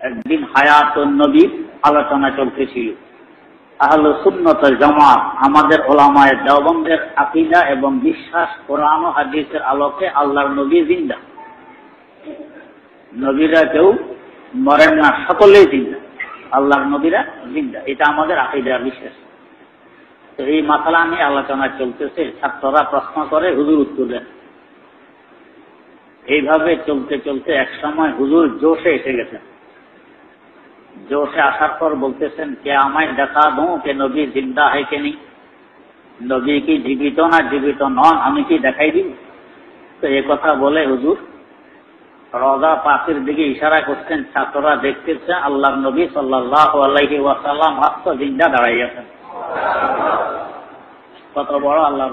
একদিন হায়াতুন নবীর আলোচনা চলতেছিল। আহলে সুন্নাত ওয়াল জামাত আমাদের উলামায়ে দেওবন্দের আকীদা এবং বিশ্বাস কোরআন ও হাদিসের আলোকে আল্লাহর নবী জিন্দা। নবীরা কেউ মরেন না, সকলেই জিন্দা। আল্লাহর নবীরা জিন্দা, এটা আমাদের আকীদার বিশ্বাস। তো এই মাসলা নিয়ে আলোচনা চলতেছে। ছাত্ররা প্রশ্ন করে, হুজুর উত্তর দেন। এইভাবে চলতে চলতে এক সময় হুজুর জোশে এসে গেছেন। জোশে আসার পর বলতেছেন, কে আমায় দেখা দো কে নবী জিন্দা হয় কে নেই, নবী কি জীবিত না জীবিত নন, আমি কি দেখাই দিব? তো এ কথা বলে হুজুর রওজা পাকের দিকে ইশারা করছেন। ছাত্ররা দেখতেছে আল্লাহর নবী সাল্লাল্লাহু আলাইহি ওয়াসাল্লাম হাত জিন্দা দাঁড়াইয়াছেন। কত বড় আল্লাহর।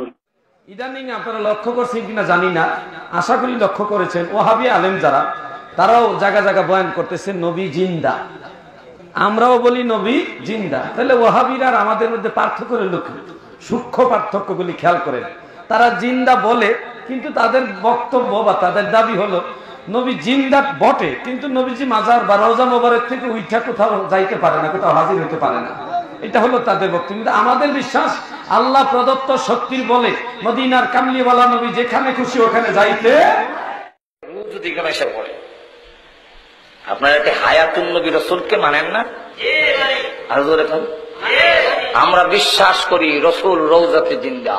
ইদানিং আপনারা লক্ষ্য করছেন কিনা জানি না, আশা করি লক্ষ্য করেছেন, ওয়াহাবি আলেম যারা তারাও জায়গা জায়গা বয়ান করতেছেন নবী জিন্দা। আমরাও বলি নবী জিন্দা। তাহলে ওয়াহাবিরা আর আমাদের মধ্যে পার্থক্য হলো কি? সূক্ষ্ম পার্থক্যগুলি খেয়াল করেন। তারা জিন্দা বলে, কিন্তু তাদের বক্তব্য বা তাদের দাবি হলো নবী জিন্দা বটে, কিন্তু নবীজি মাজার বা রওজা মোবারক থেকে উঠা কোথাও যাইতে পারে না, কোথাও হাজির হতে পারে না। এটা হলো তাদের বক্তব্য। কিন্তু আমাদের বিশ্বাস আল্লাহ প্রদত্ত শক্তির বলে মদিনার কামলিওয়ালা নবী যেখানে খুশি ওখানে যাইতে। যদি এখানে এসে পড়ে আপনারা একটা হায়াতুন নবী রাসূলকে মানেন না? আর জোরে বলেন। আমরা বিশ্বাস করি রাসূল রওজাতে জিন্দা।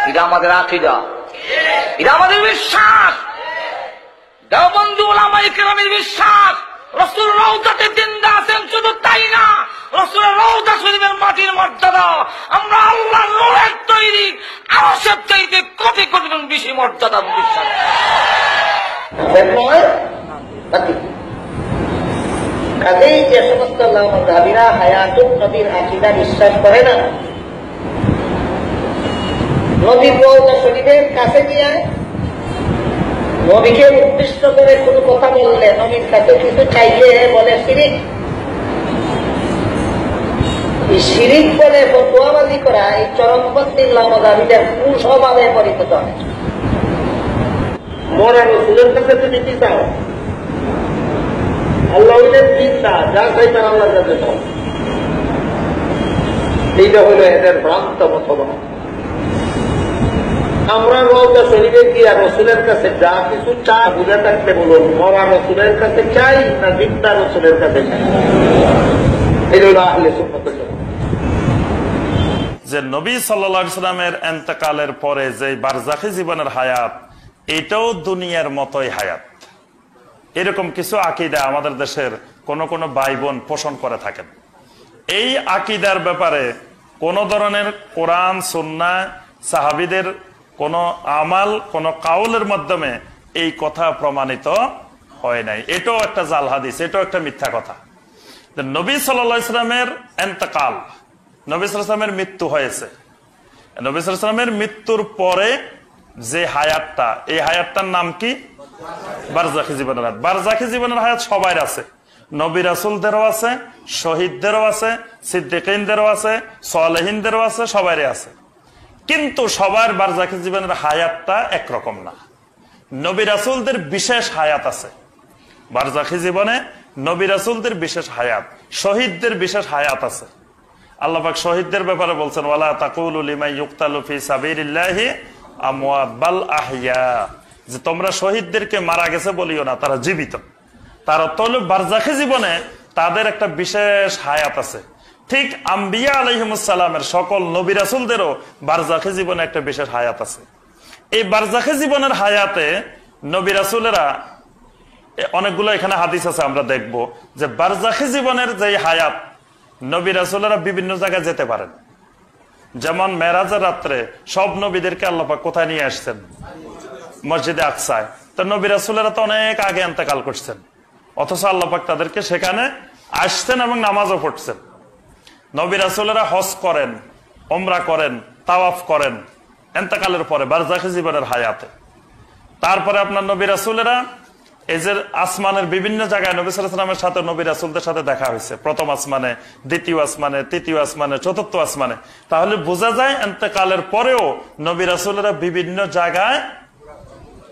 এটা আমাদের আকীদা, এটা আমাদের বিশ্বাস। দেওবন্দি উলামায়ে কেরামের বিশ্বাস রাসূল রওজাতে জিন্দা আছেন। শুধু তাই না, রাসূলের রওজা শরীফের মাটির মর্যাদা আমরা আল্লাহর নূরের তৈরি আরশের চাইতে কোটি কোটি গুণ বেশি মর্যাদা বিশ্বাস। কাজেই যে সমস্ত লামাযহাবীরা হায়াতুন নবীর আকীদা বিশ্বাস করে না, নবীর রওজা শরীফের কাছে গিয়ে নবীকে উদ্দেশ্য করে কোনো কথা বললে, নবীর কাছে কিছু চাইলে বলে শিরিক। এই শিরিক বলে ফতোয়াবাজি করা এই চরমপন্থী লামাযহাবীদের কুস্বভাবে পরিণত হয়। মরা রাসূলের কাছে তুমি কি চাও? আল্লাহ হইলেন জিন্দা, যা চাইতেন আল্লাহর কাছে চাও। এইটা হইল এদের ভ্রান্ত মতবাদ। আমরা রওজা শরীফে গিয়া রাসূলের কাছে যা কিছু চা বুঝে থাকলে বলুন, মরা রাসূলের কাছে চাই না জিন্দা রাসূলের কাছে চাই? এই হইল আহলে সুন্নাত ওয়াল জামাত। যে নবী সাল্লাল্লাহু আলাইহি সাল্লামের ইন্তেকালের পরে যে বারজাখী জীবনের হায়াত, এটাও দুনিয়ার মতোই হায়াত। এরকম কিছু আকীদা আমাদের দেশের কোন কোন ভাই বোন পোষণ করে থাকেন। এই আকীদার ব্যাপারে কোন ধরনের কোরআন সুন্নাহ সাহাবীদের কোন আমাল কোন কাউলের মাধ্যমে এই কথা প্রমাণিত হয় নাই। এটাও একটা জাল হাদিস, এটাও একটা মিথ্যা কথা। নবী সাল্লাল্লাহু আলাইহি সাল্লামের ইন্তেকাল, নবী সাল্লাল্লাহু আলাইহি সাল্লামের মৃত্যু হয়েছে। নবী সাল্লাল্লাহু আলাইহি সাল্লামের মৃত্যুর পরে যে হায়াতটা, এই হায়াতটার নাম কি? বারজাখী জীবনের হায়াত। বারজাখী জীবনের হায়াত সবার আছে, নবী রাসূলদেরও আছে, শহীদদেরও আছে, সিদ্দিকীনদেরও আছে, সালেহিনদেরও আছে, সবারই আছে। কিন্তু সবার বারজাখী জীবনের হায়াতটা একরকম না। নবী রাসূলদের বিশেষ হায়াত আছে বারজাখী জীবনে, নবী রাসূলদের বিশেষ হায়াত, শহীদদের বিশেষ হায়াত আছে। আল্লাহ পাক শহীদদের ব্যাপারে বলছেন, ওয়ালা তাকুলু লিমান ইউকতালু ফি সাবিলিল্লাহি আমওয়াত বাল আহইয়া, যে তোমরা শহীদদেরকে মারা গেছে বলিও না, তারা জীবিত। তারা তো বারজাখী জীবনে তাদের একটা বিশেষ হায়াত আছে। ঠিক আম্বিয়া আলাইহিমুস সালামের সকল নবী রাসূলদেরও বারজাখী জীবনে একটা বিশেষ হায়াত আছে। এই বারজাখী জীবনের হায়াতে নবী রাসূলেরা অনেকগুলো এখানে হাদিস আছে, আমরা দেখব যে বারজাখী জীবনের যে হায়াত, নবী রাসূলেরা বিভিন্ন জায়গায় যেতে পারেন। যেমন মেরাজের রাত্রে সব নবীদেরকে আল্লাহ পাক কোথায় নিয়ে আসছেন? মসজিদে আকসায়। তো নবী রাসূলেরা তো অনেক আগে ইন্তেকাল করছেন, অথচ আল্লাহ পাক তাদেরকে সেখানে আসছেন এবং নামাজও পড়ছেন। নবী রাসূলেরা হজ করেন, উমরা করেন, তাওয়াফ করেন ইন্তেকালের পরে বারজাখী জীবনের হায়াতে। তারপরে আপনার নবী রাসূলেরা এই যে আসমানের বিভিন্ন জায়গায় নবী সাল্লাল্লাহু আলাইহি ওয়াসাল্লামের সাথে নবী রাসূলদের সাথে দেখা হয়েছে, প্রথম আসমানে, দ্বিতীয় আসমানে, তৃতীয় আসমানে, চতুর্থ আসমানে। তাহলে বোঝা যায় ইন্তেকালের পরেও নবী রাসূলেরা বিভিন্ন জায়গায়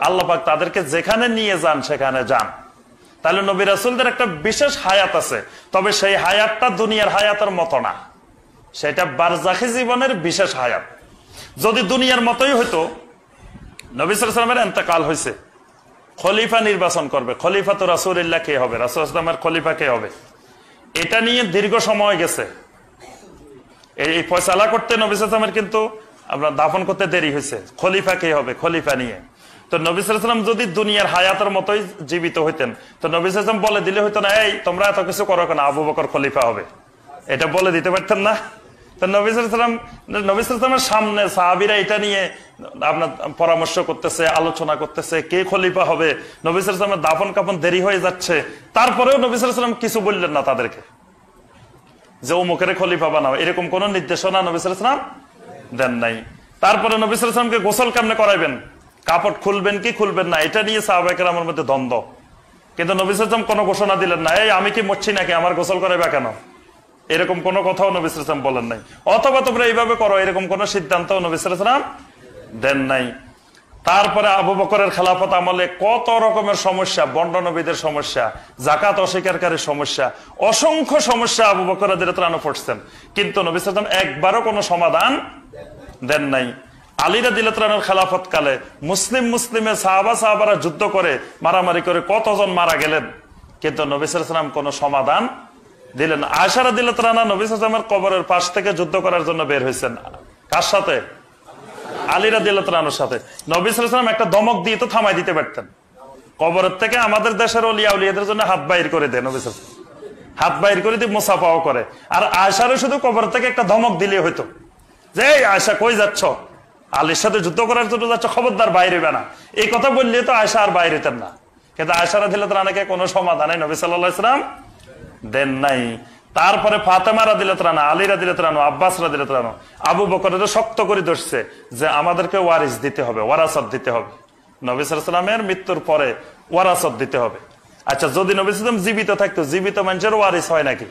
আল্লাহ পাক তাদেরকে যেখানে নিয়ে যান সেখানে যান। তাহলে নবী রাসূলদের একটা বিশেষ হায়াত আছে, তবে সেই হায়াতটা দুনিয়ার হায়াতের মতো না, সেটা বারজাখী জীবনের বিশেষ হায়াত। যদি দুনিয়ার মতোই হইতো, নবী সাল্লাল্লাহু আলাইহি ওয়াসাল্লামের ইন্তেকাল হয়েছে, খলিফা নির্বাচন করবে, খলিফা তো রাসূলুল্লাহ কে হবে, রাসূল সাল্লাল্লাহু আলাইহি ওয়াসাল্লামের খলিফা কে হবে, এটা নিয়ে দীর্ঘ সময় গেছে। এই ফয়সালা করতে নবী সাল্লাল্লাহু আলাইহি ওয়াসাল্লামের কিন্তু আপনার দাফন করতে দেরি হয়েছে, খলিফা কে হবে, খলিফা নিয়ে। তো নবী সাল্লাল্লাহু আলাইহি ওয়াসাল্লাম যদি দুনিয়ার হায়াতের মতোই জীবিত হইতেন, তো নবী সাল্লাল্লাহু আলাইহি ওয়াসাল্লাম বলে দিলে হইতো না, এই তোমরা এত কিছু করো কেন, আবু বকর খলিফা হবে, এটা বলে দিতে পারতেন না? তো নবী সাল্লাল্লাহু আলাইহি ওয়াসাল্লামের সামনে সাহাবীরা এটা নিয়ে আপনার পরামর্শ করতেছে, আলোচনা করতেছে কে খলিফা হবে, নবী সাল্লাল্লাহু আলাইহি ওয়াসাল্লামের দাফন কাফন দেরি হয়ে যাচ্ছে, তারপরেও নবী সাল্লাল্লাহু আলাইহি ওয়াসাল্লাম কিছু বললেন না তাদেরকে যে অমুকের খলিফা বানাও, এরকম কোন নির্দেশনা নবী সাল্লাল্লাহু আলাইহি ওয়াসাল্লাম দেন নাই। তারপরে নবী সাল্লাল্লাহু আলাইহি ওয়াসাল্লামকে গোসল কেমনে করাইবেন, কাপড় খুলবেন কি খুলবেন না, এটা নিয়ে সাহাবায়ে কেরামের মধ্যে দ্বন্দ্ব, কিন্তু নবী সাল্লাল্লাহু আলাইহি ওয়াসাল্লাম কোনো ঘোষণা দিলেন না, এই আমি কি মরছি নাকি, আমার গোসল করাইবা কেন, এরকম কোন কথাও নবী সাল্লাল্লাহু আলাইহি ওয়াসাল্লাম বলেন নাই। অথবা তোমরা এইভাবে করো, এরকম কোন সিদ্ধান্ত নবী সাল্লাল্লাহু আলাইহি ওয়াসাল্লাম দেন নাই। তারপরে আবু বকরের খেলাফত আমলে কত রকমের সমস্যা, বন্ড নবীদের সমস্যা, যাকাত অস্বীকারীর সমস্যা, অসংখ্য সমস্যা আবু বকর রাদিয়াল্লাহু আনহু পড়ছেন, কিন্তু নবী সাল্লাল্লাহু আলাইহি ওয়াসাল্লাম একবারও কোনো সমাধান দেন নাই। আলী রাদিয়াল্লাহু আনহুর খেলাফত কালে মুসলিমে সাহাবারা যুদ্ধ করে মারামারি করে কতজন মারা গেলেন, কিন্তু নবী সাল্লাল্লাহু আলাইহি ওয়াসাল্লাম কোনো সমাধান দিলেন। আয়েশা রাদিয়াল্লাহু আনহা নবী সাল্লাল্লাহু আলাইহি ওয়াসাল্লামের কবরের পাশ থেকে যুদ্ধ করার জন্য বের হয়েছেন, কার সাথে? আলী রাদিয়াল্লাহু আনহুর সাথে। নবী সাল্লাল্লাহু আলাইহি ওয়াসাল্লাম একটা ধমক দিয়ে তো থামাই দিতে পারতেন, কবরের থেকে আমাদের দেশের ওলিয়া উলিয়াদের জন্য হাত বাইর করে দেন, নবী সাল্লাল্লাহু আলাইহি ওয়াসাল্লাম হাত বাইর করে দিয়ে মুসাফাও করে। আর আয়েশারও শুধু কবর থেকে একটা ধমক দিলে হইতো যে আয়েশা কই যাচ্ছ, আলীর সাথে যুদ্ধ করার জন্য যাচ্ছ, খবরদার বাইরে হবে না, এই কথা বললে তো আয়েশা আর বাইরে হতেন না। কিন্তু আয়েশা রাদিয়াল্লাহু আনহাকে কোনো সমাধানে নবী সাল্লাল্লাহু আলাইহি ওয়াসাল্লাম দেন নাই। তারপরে ফাতেমা রাদিয়াল্লাহু আনহা, আলী রাদিয়াল্লাহু আনহু, আব্বাস রাদিয়াল্লাহু আনহু, আবু বকরের শক্ত করে ধরছে যে আমাদেরকে ওয়ারিস দিতে হবে, ওয়ারাসাত দিতে হবে, নবী সাল্লাল্লাহু আলাইহি ওয়াসাল্লামের মৃত্যুর পরে ওয়ারাসাত দিতে হবে। আচ্ছা, যদি নবী সাল্লাল্লাহু আলাইহি ওয়াসাল্লাম জীবিত থাকতো, জীবিত মানুষের ওয়ারিস হয় নাকি?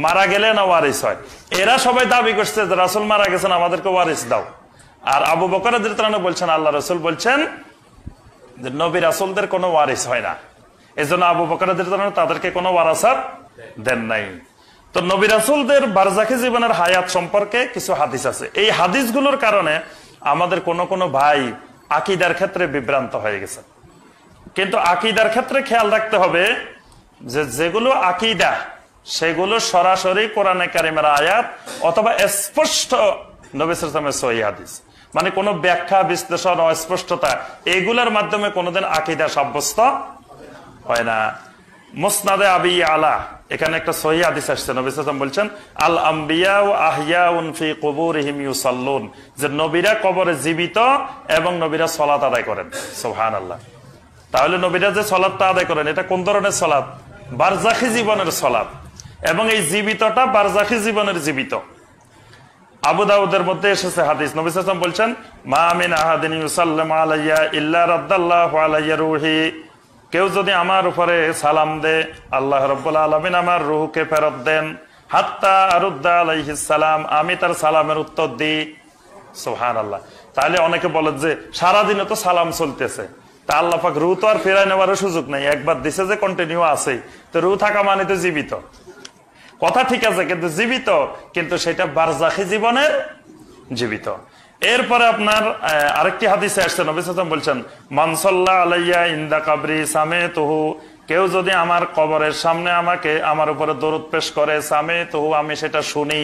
মারা গেলে না ওয়ারিস হয়? এরা সবাই দাবি করছে যে রাসূল মারা গেছেন, আমাদেরকে ওয়ারিস দাও। আর আবু বকর রাদিয়াল্লাহু আনহু বলছেন, আল্লাহ রাসূল বলছেন যে নবী রাসূলদের কোনো ওয়ারিস হয় না, এজন্য আবু বকর রাদিয়াল্লাহু আনহু তাদেরকে কোনো ওয়ারাসাত দেন নাই। তো নবী রাসূলদের বারজাখী জীবনের হায়াত সম্পর্কে কিছু হাদিস আছে, এই হাদিসগুলোর কারণে আমাদের কোনো ভাই আকীদার ক্ষেত্রে বিভ্রান্ত হয়ে গেছে। কিন্তু আকীদার ক্ষেত্রে খেয়াল রাখতে হবে যে যেগুলো আকীদা সেগুলো সরাসরি কোরআনে কারিমের আয়াত অথবা স্পষ্ট নবী সাল্লাল্লাহু আলাইহি ওয়াসাল্লামের সহিহ হাদিস, মানে কোনো ব্যাখ্যা বিশ্লেষণ অস্পষ্টতা এগুলোর মাধ্যমে কোনোদিন আকীদা সাব্যস্ত হয় না। মুসনাদে আবি আলা এখানে একটা সহিহ হাদিস আসছে, নবী সাল্লাল্লাহু আলাইহি ওয়াসাল্লাম বলছেন আল আম্বিয়া ওয়া আহইয়াউন ফি কুবুরিহিম ইউসাল্লুন, যে নবীরা কবরে জীবিত এবং নবীরা সালাত আদায় করেন। সুবহানাল্লাহ। তাহলে নবীরা যে সালাতটা আদায় করেন এটা কোন ধরনের সালাত? বারজাখী জীবনের সালাত, এবং এই জীবিতটা বারজাখী জীবনের জীবিত। আবু দাউদের মধ্যে এসেছে হাদিস, নবী সাল্লাল্লাহু আলাইহি ওয়াসাল্লাম বলছেন মা মিন আহাদিন ইউসাল্লিমু আলাইয়া ইল্লা রাদ্দাল্লাহু আলাইয়া রূহি, কেউ যদি আমার উপরে সালাম দে আল্লাহ রাব্বুল আলামিন আমার রূহকে ফেরত দেন, হাত্তা আরুদ্দা আলাইহিস সালাম, আমি তার সালামের উত্তর দিই। সুবহানাল্লাহ। তাহলে অনেকে বলে যে সারাদিনে তো সালাম চলতেছে, তা আল্লাহ পাক রূহ তো আর ফেরাই নেওয়ার সুযোগ নেই, একবার দিছে যে কন্টিনিউ আছে, তো রূহ থাকা মানে তো জীবিত। কথা ঠিক আছে, কিন্তু জীবিত, কিন্তু সেটা বারজাখী জীবনের জীবিত। এরপরে আপনার আরেকটি হাদিসে আসছে, নবী সাল্লাল্লাহু আলাইহি ওয়াসাল্লাম বলছেন মান সাল্লা আলাইয়া ইনদা কবরি সামিতুহু, কেউ যদি আমার কবরের সামনে আমাকে আমার উপরে দরুদ পেশ করে, সামিতুহু, আমি সেটা শুনি।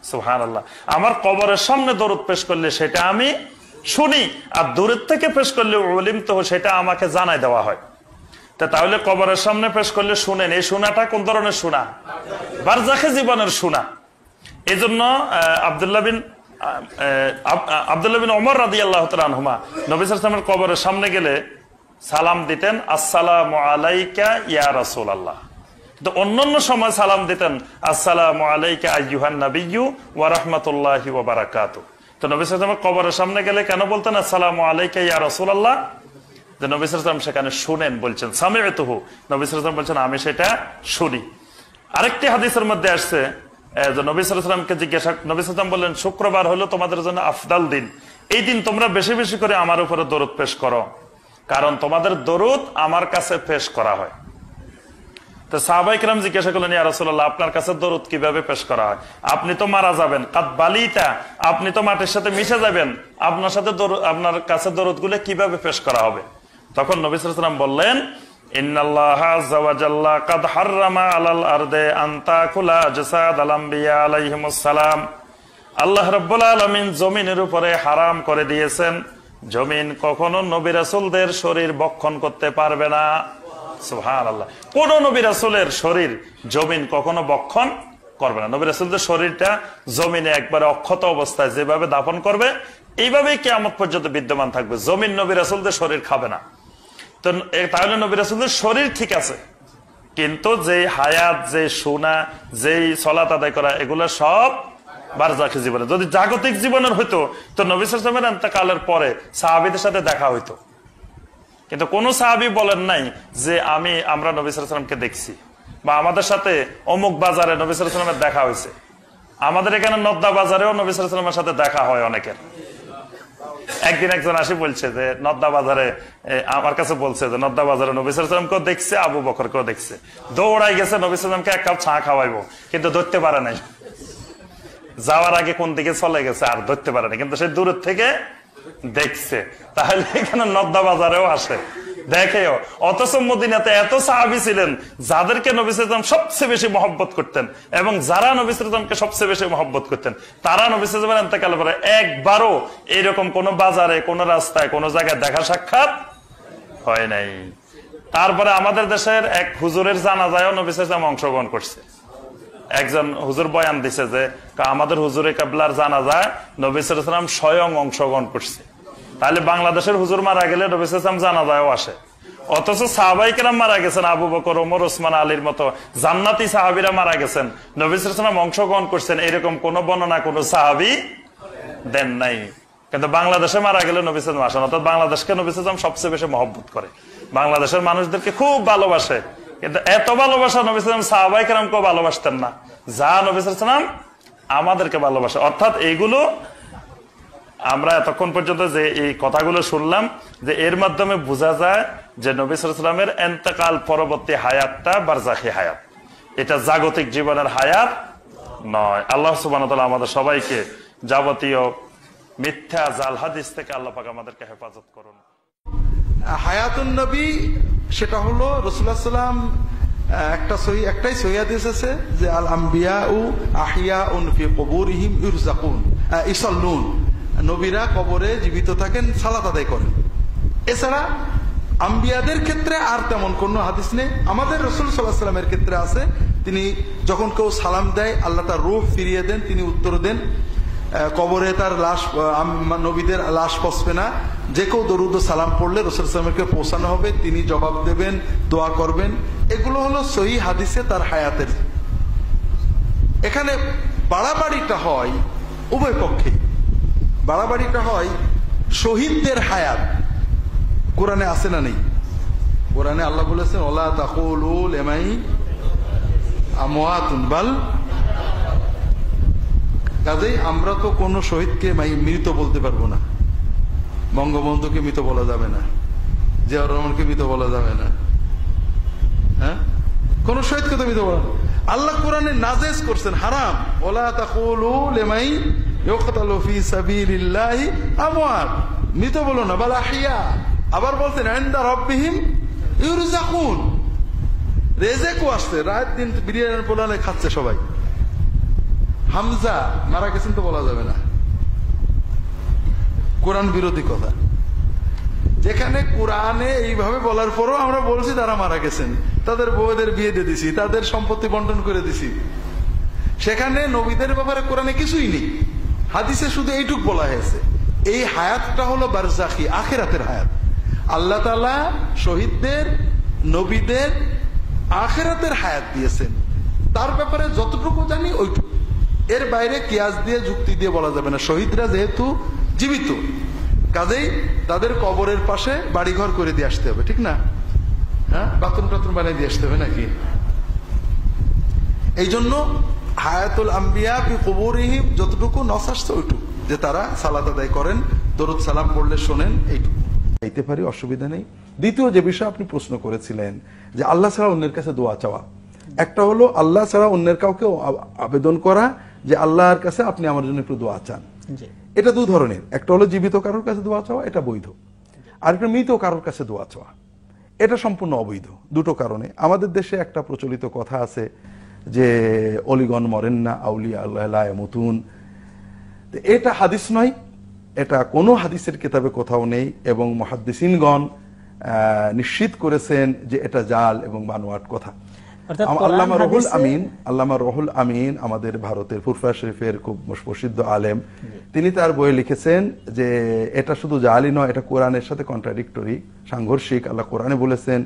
সুবহানাল্লাহ। আমার কবরের সামনে দরুদ পেশ করলে সেটা আমি শুনি, আর দূরের থেকে পেশ করলে উলিমতুহু, সেটা আমাকে জানাই দেওয়া হয়। তাহলে কবরের সামনে পেশ করলে শুনেন, এই শোনাটা কোন ধরনের শোনা? বারজাখী জীবনের শোনা। এই জন্য আব্দুল্লাহ বিন ওমর রাদিয়াল্লাহু তাআলা আনহুমা নবী সাল্লাল্লাহু আলাইহি ওয়াসাল্লামের কবরের সামনে গেলে সালাম দিতেন আসসালামু আলাইকা ইয়া রাসূলুল্লাহ, তো অন্যান্য সময় সালাম দিতেন আসসালামু আলাইকা আইয়ুহান নাবিয়্যু ওয়া রাহমাতুল্লাহি ওয়া বারাকাতুহু। তো নবী সাল্লাল্লাহু আলাইহি ওয়াসাল্লামের কবরের সামনে গেলে কেন বলতেন আসসালামু আলাইকা ইয়া রাসূলুল্লাহ? যে নবী সাল্লাল্লাহু আলাইহি ওয়াসাল্লাম সেখানে শুনেন, বলছেন সামি'তুহু, নবী সাল্লাল্লাহু আলাইহি ওয়াসাল্লাম বলছেন আমি সেটা শুনি। আরেকটি হাদিসের মধ্যে আসছে যে নবী সাল্লাল্লাহু আলাইহি ওয়াসাল্লামকে জিজ্ঞাসা, নবী সাল্লাল্লাহু আলাইহি ওয়াসাল্লাম বললেন শুক্রবার হলো তোমাদের জন্য আফদাল দিন, এই দিন তোমরা বেশি বেশি করে আমার উপরে দরুদ পেশ করো। কারণ তোমাদের দরুদ আমার কাছে পেশ করা হয়। তো সাহাবায়ে কেরাম জিজ্ঞাসা করলেন, ইয়া রাসূলুল্লাহ, আপনার কাছে দরুদ কিভাবে পেশ করা হয়? আপনি তো মারা যাবেন, কাদ বালিতা, আপনি তো মাটির সাথে মিশে যাবেন, আপনার কাছে দরুদ গুলো কিভাবে পেশ করা হবে? তখন নবী সাল্লাল্লাহু আলাইহি ওয়াসাল্লাম বললেন, ইন্নাল্লাহা আযজা ওয়া জাল্লা কাদ হাররামা আলাল আরদি আন তাকুলা জাসাদাল আমবিয়া আলাইহিমুস সালাম। আল্লাহ রাব্বুল আলামিন জমিনের উপরে হারাম করে দিয়েছেন, জমিন কখনো নবী রাসূলদের শরীর ভক্ষণ করতে পারবে না। সুবহানাল্লাহ। কোন নবী রাসূলের শরীর জমিন কখনো ভক্ষণ করবে না। নবী রাসূলদের শরীরটা জমিনে একবারে অক্ষত অবস্থায় যেভাবে দাফন করবে, এইভাবেই কিয়ামত পর্যন্ত বিদ্যমান থাকবে। জমিন নবী রাসূলদের শরীর খাবে না। তো তাহলে নবী রাসূলদের শরীর ঠিক আছে, কিন্তু যে হায়াত, যে শোনা, যেই সালাত আদায় করা, এগুলো সব বারজাখী জীবনে। যদি জাগতিক জীবনের হইতো তো নবী সাল্লাল্লাহু আলাইহি ওয়াসাল্লামের ইন্তেকালের পরে সাহাবীদের সাথে দেখা হইতো, কিন্তু কোন সাহাবী বলেন নাই যে আমরা নবী সাল্লাল্লাহু আলাইহি ওয়াসাল্লামকে দেখছি, বা আমাদের সাথে অমুক বাজারে নবী সাল্লাল্লাহু আলাইহি ওয়াসাল্লামের দেখা হয়েছে। আমাদের এখানে নদ্দা বাজারেও নবী সাল্লাল্লাহু আলাইহি ওয়াসাল্লামের সাথে দেখা হয় অনেকের। একদিন একজন আসি বলছে যে নদ্দা বাজারে, আমার কাছে বলছে যে নদ্দা বাজারে নবী সাল্লাল্লাহু আলাইহি ওয়াসাল্লামকেও দেখছে, আবু বকরকেও দেখছে। দৌড়াই গেছে নবী সাল্লাল্লাহু আলাইহি ওয়াসাল্লামকে এক কাপ চা খাওয়াইবো, কিন্তু ধরতে পারে নাই। যাওয়ার আগে কোন দিকে চলে গেছে আর ধরতে পারে না, কিন্তু সে দূরের থেকে দেখছে। তাহলে এখানে নদ্দা বাজারেও আসে, দেখেও। অথচ মদিনাতে এত সাহাবী ছিলেন যাদেরকে নবী সাল্লাল্লাহু আলাইহি ওয়াসাল্লাম সবচেয়ে বেশি মহব্বত করতেন, এবং যারা নবী সাল্লাল্লাহু আলাইহি ওয়াসাল্লামকে সবচেয়ে বেশি মহব্বত করতেন, তারা নবী সাল্লাল্লাহু আলাইহি ওয়াসাল্লামের ইন্তেকালের পরে একবারও এরকম কোন বাজারে, কোন রাস্তায়, কোন জায়গায় দেখা সাক্ষাৎ হয় নাই। তারপরে আমাদের দেশের এক হুজুরের জানাজায়ও নবী সাল্লাল্লাহু আলাইহি ওয়াসাল্লাম অংশগ্রহণ করছে। একজন হুজুর বয়ান দিছে যে আমাদের হুজুরে কাবলার জানাজায় নবী সাল্লাল্লাহু আলাইহি ওয়াসাল্লাম স্বয়ং অংশগ্রহণ করছে। তাহলে বাংলাদেশের হুজুর মারা গেলে নবী সাল্লাল্লাহু আলাইহি ওয়াসাল্লাম জানাজায়ও আসে। অথচ সাহাবায়ে কেরাম মারা গেছেন, আবু বকর, ওমর, ওসমান, আলীর মতো জান্নাতি সাহাবীরা মারা গেছেন, নবী সাল্লাল্লাহু আলাইহি ওয়াসাল্লাম অংশগ্রহণ করছেন, এরকম কোন বর্ণনা কোন সাহাবী দেন নাই। কিন্তু বাংলাদেশে মারা গেলে নবী সাল্লাল্লাহু আলাইহি ওয়াসাল্লাম আসেন, অর্থাৎ বাংলাদেশকে নবী সাল্লাল্লাহু আলাইহি ওয়াসাল্লাম সবচেয়ে বেশি মহব্বত করে, বাংলাদেশের মানুষদেরকে খুব ভালোবাসে। কিন্তু এত ভালোবাসা নবী সাল্লাল্লাহু আলাইহি ওয়াসাল্লাম সাহাবায়ে কেরামকেও ভালোবাসতেন না, যা নবী সাল্লাল্লাহু আলাইহি ওয়াসাল্লাম আমাদেরকে ভালোবাসে। অর্থাৎ এইগুলো আমরা এতক্ষণ পর্যন্ত যে এই কথাগুলো শুনলাম, যে এর মাধ্যমে বোঝা যায় যে নবী সাল্লাল্লাহু আলাইহি ওয়াসাল্লামের ইন্তেকাল পরবর্তী হায়াতটা বারজাখী হায়াত, এটা জাগতিক জীবনের হায়াত নয়। আল্লাহ সুবহানাহু ওয়া তাআলা আমাদের সবাইকে যাবতীয় মিথ্যা জাল হাদিস থেকে আল্লাহ পাক আমাদেরকে হেফাজত করুন। হায়াতুন নবী সেটা হলো রাসূলুল্লাহ সাল্লাম একটাই সহিহ হাদিস আছে যে আল আম্বিয়াউ আহিয়াউন ফি কুবুরিহিম ইউসাল্লুন, নবীরা কবরে জীবিত থাকেন, সালাত আদায় করেন। এছাড়া আম্বিয়াদের ক্ষেত্রে আর তেমন কোন হাদিস নেই। আমাদের রাসূল সাল্লাল্লাহু আলাইহি ওয়াসাল্লামের ক্ষেত্রে আছে, তিনি যখন কেউ সালাম দেয় আল্লাহ তার রূহ ফিরিয়ে দেন, তিনি উত্তর দেন। কবরে তার লাশ, নবীদের লাশ পচবে না, যে কেউ দরুদ ও সালাম পড়লে রাসূল সাল্লাল্লাহু আলাইহি ওয়াসাল্লামকে পৌঁছানো হবে, তিনি জবাব দেবেন, দোয়া করবেন। এগুলো হলো সহিহ হাদিসে তার হায়াতের। এখানে বাড়াবাড়িটা হয় উভয় পক্ষে, বাড়াবাড়িটা হয় শহীদদের হায়াত। কোরআনে আছে না নেই? কোরআনে আল্লাহ বলেছেন ওয়ালা তাকুলু লিমাই আমওয়াতুন বাল, কাজেই আমরা তো কোন শহীদকে মৃত বলতে পারবো না। বঙ্গবন্ধুকে মৃত বলা যাবে না, জিয়াউর রহমানকে মৃত বলা যাবে না, হ্যাঁ, কোন শহীদকে তো মৃত বলা। আল্লাহ কোরআনে নাজেজ করছেন হারাম, ওয়ালা তাকুলু লিমাই ইউকতালু ফি সাবিলিল্লাহি আমওয়াত, মৃত বলো না, বাল আহিয়া। আবার বলছেন ইনদা রাব্বিহিম ইউরযাকুন, রেজেকও আসছে, রাত দিন বিরিয়ানি পোলালে খাচ্ছে সবাই। হামজা মারা গেছেন তো বলা যাবে না, কোরআন বিরোধী কথা। যেখানে কোরআনে এইভাবে বলার পরও আমরা বলছি তারা মারা গেছেন, তাদের বউদের বিয়ে দিয়ে দিছি, তাদের সম্পত্তি বন্টন করে দিছি, সেখানে নবীদের ব্যাপারে কোরআনে কিছুই নেই, হাদিসে শুধু এইটুক বলা হয়েছে। এই হায়াতটা হলো বারজাখী, আখিরাতের হায়াত। আল্লাহ তাআলা শহীদদের, নবীদের আখিরাতের হায়াত দিয়েছেন, তার ব্যাপারে যতটুকু জানি ওইটুকু, এর বাইরে কিয়াস দিয়ে যুক্তি দিয়ে বলা যাবে না। শহীদরা যেহেতু জীবিত, কাজেই তাদের কবরের পাশে বাড়িঘর করে দিয়ে আসতে হবে, ঠিক না? হ্যাঁ, বাথরুম টাথরুম বানিয়ে দিয়ে আসতে হবে নাকি? এই জন্য হায়াতুল আম্বিয়া ফি কুবুরিহিম যতটুকু নস আসছে ওইটুকু, যে তারা সালাত আদায় করেন, দরুদ সালাম পড়লে শোনেন, এইটুকু। চাইতে পারি, অসুবিধা নেই। দ্বিতীয় যে বিষয় আপনি প্রশ্ন করেছিলেন যে আল্লাহ ছাড়া অন্যের কাছে দোয়া চাওয়া, একটা হলো আল্লাহ ছাড়া অন্যের কাউকে আবেদন করা যে আল্লাহর কাছে আপনি আমার জন্য একটু দোয়া চান। এটা দু ধরনের, একটা হলো জীবিত কারোর কাছে দোয়া চাওয়া, এটা বৈধ। আর একটা মৃত কারোর কাছে দোয়া চাওয়া, এটা সম্পূর্ণ অবৈধ। দুটো কারণে। আমাদের দেশে একটা প্রচলিত কথা আছে যে অলিগণ মরেন না, আউলিয়া আল্লাহ লা ইয়ামুতুন। এটা হাদিস নয়, এটা কোনো হাদিসের কিতাবে কোথাও নেই, এবং মুহাদ্দিসিনগণ নিশ্চিত করেছেন যে এটা জাল এবং বানোয়াট কথা। আল্লামা রুহুল আমিন আমাদের ভারতের ফুরফুরা শরীফের খুব প্রসিদ্ধ আলেম, তিনি তার বইয়ে লিখেছেন যে এটা শুধু জালই নয়, এটা কোরআনের সাথে কন্ট্রাডিক্টরি, সাংঘর্ষিক। আল্লাহ কোরআনে বলেছেন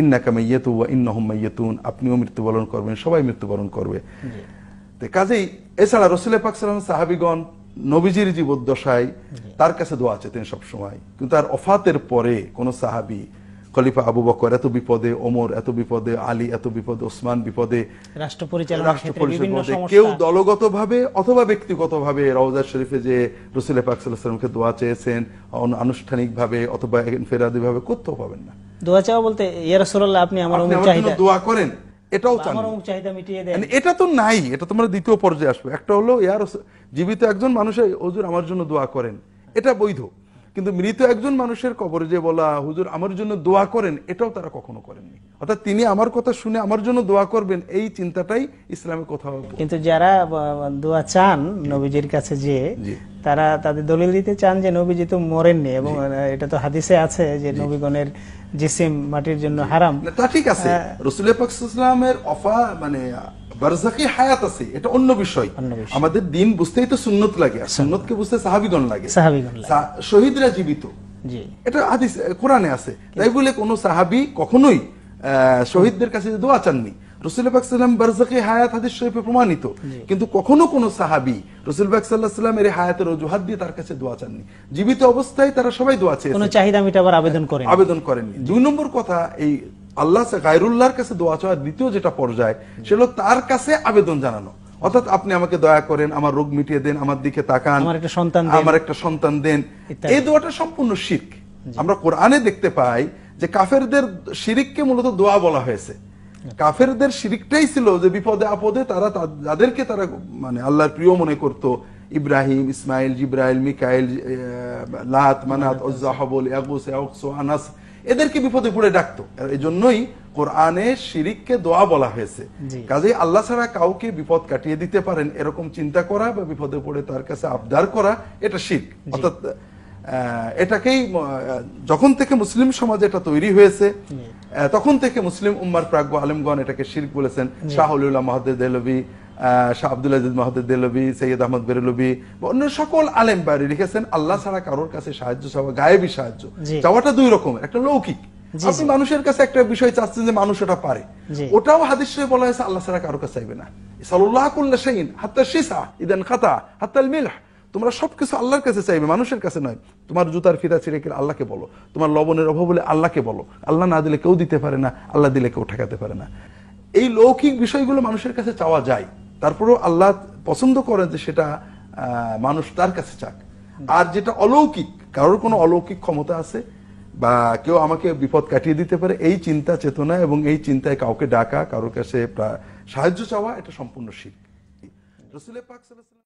ইন্নাকা মাইয়াতুন ওয়া ইন্নাহুম মাইয়াতুন, আপনিও মৃত্যুবরণ করবেন, সবাই মৃত্যুবরণ করবে। কাজেই এছাড়া রাসূল পাক সাল্লাল্লাহু আলাইহি ওয়াসাল্লাম সাহাবীগণ নবীজির জীবদ্দশায় তার কাছে দোয়া চেতেন সব সময়, কিন্তু তার ওফাতের পরে কোন সাহাবী, খলিফা আবু বকর এত বিপদে, ওমর এত বিপদে, আলী এত বিপদে, ওসমান বিপদে, রাষ্ট্র পরিচালনা কেউ দলগতভাবে অথবা ব্যক্তিগতভাবে রওজা শরীফে যে রাসূল পাক সাল্লাল্লাহু আলাইহি ওয়াসাল্লামকে দোয়া চেয়েছেন আনুষ্ঠানিকভাবে অথবা ইনফিরাদিভাবে করতেও পাবেন না। দোয়া চাওয়া বলতে ইয়া রাসূলুল্লাহ আপনি আমার অমুক চাহিদা দোয়া করেন, এটাও চান, আমার অমুক চাহিদা মিটিয়ে দেন, এটা তো নাই। এটা তোমরা দ্বিতীয় পর্যায়ে আসবে। একটা হলো ইয়া জীবিত একজন মানুষের হুজুর আমার জন্য দোয়া করেন, এটা বৈধ। কিন্তু মৃত একজন মানুষের কবরে যে বলা হুজুর আমার জন্য দোয়া করেন, এটাও তারা কখনো করেননি। অর্থাৎ তিনি আমার কথা শুনে আমার জন্য দোয়া করবেন, এই চিন্তাটাই ইসলামে কোথাও। কিন্তু যারা দোয়া চান নবীজির কাছে, যে তারা তাদের দলিল দিতে চান যে নবীজি তো মরেননি, এবং এটা তো হাদিসে আছে যে নবীগণের জিসিম মাটির জন্য হারাম। তা ঠিক আছে, রাসূল পাক সাল্লাল্লাহু আলাইহি ওয়াসাল্লামের ওফা মানে বারজাকি হায়াত আছে, এটা অন্য বিষয়। আমাদের দিন বুঝতেই তো সুন্নত লাগে, আর সুন্নতকে বুঝতে সাহাবীগণ লাগে। শহীদরা জীবিত, এটা হাদিস কোরআনে আছে। তাই বলে কোন সাহাবী কখনোই শহীদদের কাছে দোয়া চাননি। রাসূল পাক সাল্লাল্লাহু আলাইহি ওয়াসাল্লাম বারজাকি হায়াত হাদিস শরীফে প্রমাণিত, কিন্তু কখনো কোন সাহাবী রাসূল পাক সাল্লাল্লাহু আলাইহি ওয়াসাল্লামের হায়াতের অজুহাত দিয়ে তার কাছে দোয়া চাননি। জীবিত অবস্থায় তারা সবাই দোয়া চেয়েছেন, কোনো চাহিদা মিটাবার আবেদন করেননি। দুই নম্বর কথা, এই আল্লাহ গায়রুল্লাহর কাছে দোয়া চাওয়ার দ্বিতীয় যেটা পর্যায়, সেটা তার কাছে আবেদন জানানো। অর্থাৎ আপনি আমাকে দয়া করেন, আমার রোগ মিটিয়ে দেন, আমার দিকে তাকান, আমার একটা সন্তান দেন, এই দোয়াটা সম্পূর্ণ শিরক। আমরা কোরআনে দেখতে পাই যে কাফেরদের শিরিককে মূলত দোয়া বলা হয়েছে। কাফেরদের শিরিকটাই ছিল যে বিপদে আপদে তারা যাদেরকে তারা মানে আল্লাহর প্রিয় মনে করত, ইব্রাহিম, ইসমাইল, জিব্রাইল, মিকাইল, লাত, মানাত, উজ্জা, হাবল, ইয়াগুস, ইয়াউকস, আনাস, এদেরকে বিপদে পড়ে ডাকতো। এই জন্যই কোরআনে শিরিককে দোয়া বলা হয়েছে। কাজেই আল্লাহ ছাড়া কাউকে বিপদ কাটিয়ে দিতে পারেন এরকম চিন্তা করা বা বিপদে পড়ে তার কাছে আবদার করা, এটা শিরক। অর্থাৎ এটাকেই যখন থেকে মুসলিম সমাজে এটা তৈরি হয়েছে, তখন থেকে মুসলিম উম্মার প্রাজ্ঞ আলেমগণ এটাকে শিরক বলেছেন। শাহ ওলিউল্লাহ মুহাদ্দিদ দেহলভী, শাহ আব্দুল আজিজ মুহাদ্দিদ দেহলভী, সৈয়দ আহমদ বেরেলভী বা অন্য সকল আলেম বাড়ি লিখেছেন আল্লাহ ছাড়া কারোর কাছে সাহায্য চাওয়া, গায়েবী সাহায্য চাওয়াটা দুই রকমের। একটা লৌকিক, আপনি মানুষের কাছে একটা বিষয় চাচ্ছেন যে মানুষ ওটা পারে, ওটাও হাদিসে বলা হয়েছে আল্লাহ ছাড়া কারোর কাছে চাইবে না। সাল্লাল্লাহু কুল্লা শাইইন হাত্তা শিসা ইদান খাতা হাত্তাল মিলহ, তোমরা সবকিছু আল্লাহর কাছে চাইবে, মানুষের কাছে নয়। তোমার জুতার ফিতা ছিঁড়ে গেলে আল্লাহকে বলো, তোমার লবণের অভাব হলে আল্লাহকে বলো। আল্লাহ না দিলে কেউ দিতে পারে না, আল্লাহ দিলে কেউ ঠেকাতে পারে না। এই লৌকিক বিষয়গুলো মানুষের কাছে চাওয়া যায়, তারপরেও আল্লাহ পছন্দ করেন যে সেটা মানুষ তার কাছে চাক। আর যেটা অলৌকিক, কারোর কোনো অলৌকিক ক্ষমতা আছে বা কেউ আমাকে বিপদ কাটিয়ে দিতে পারে, এই চিন্তা চেতনা এবং এই চিন্তায় কাউকে ডাকা, কারোর কাছে সাহায্য চাওয়া, এটা সম্পূর্ণ শিরক। রাসূল পাক সাল্লাল্লাহু আলাইহি ওয়াসাল্লাম